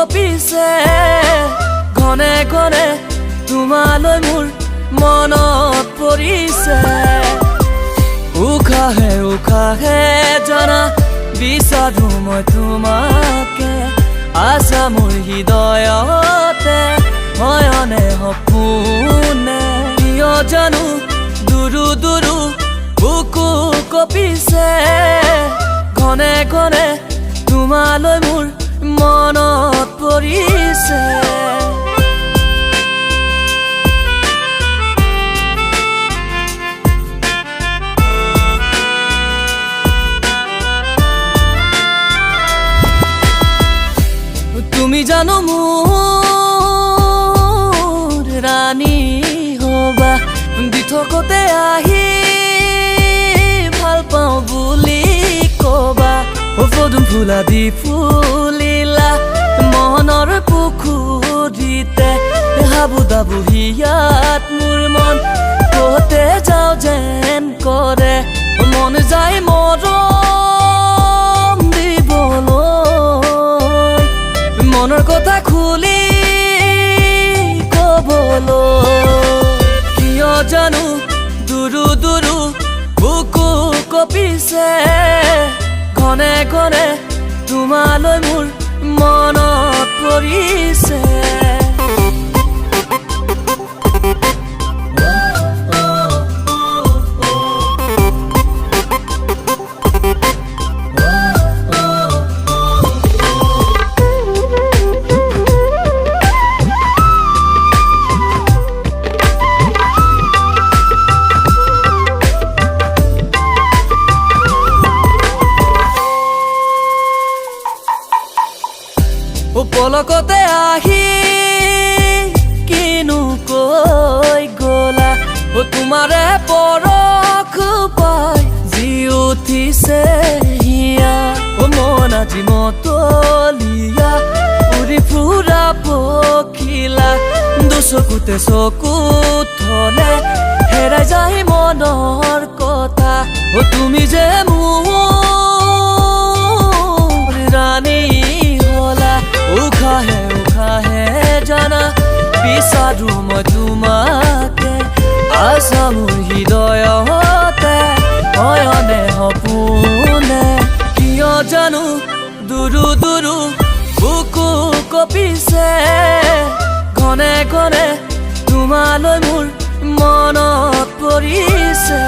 কঁপিছে ঘনে ঘনে তোমালৈ মোৰ মনত পৰিছে উশাহে উশাহে জানা বিচাৰো মই তোমাকে আছা মোৰ হৃদয়তে হয়নে সপোনে কিয় জানো দুৰু দুৰু বুকু কঁপিছে ঘনে ঘনে তোমালৈ মোৰ মনত পৰিছে তুমি জানো মোৰ ৰাণী হবা দিঠকতে আহি ভাল পাওঁ বুলি কবা পদুম ফুলা দি ফুলিলা মনৰ পুখুৰীতে হাবু দাবু হিয়াত মোৰ মন কতে যাওঁ যেন কৰে মন যায় মৰম দিবলৈ মনৰ কথা খুলি কবলৈ কিয় জানো দুৰু দুৰু বুকু কঁপিছে ঘনে ঘনে তোমালৈ মোৰ মনত পৰিছে পলকতে আহি কিনো কৈ গলা তোমাৰে পৰখ পাই জি উঠিছে হিয়া মন আজি মতলীয়া উৰি ফুৰা পখিলা দুচকুতে চকু থলে হেৰাই যায় মনৰ কথা তুমি যে মোৰ ৰাণী হলা উশাহে উশাহে জানা বিচাৰো মই তোমাকে আছা মোৰ হৃদয়তে হয়নে সপোনে কিয় জানো দুৰু দুৰু বুকু কঁপিছে ঘনে ঘনে তোমালৈ মোৰ মনত পৰিছে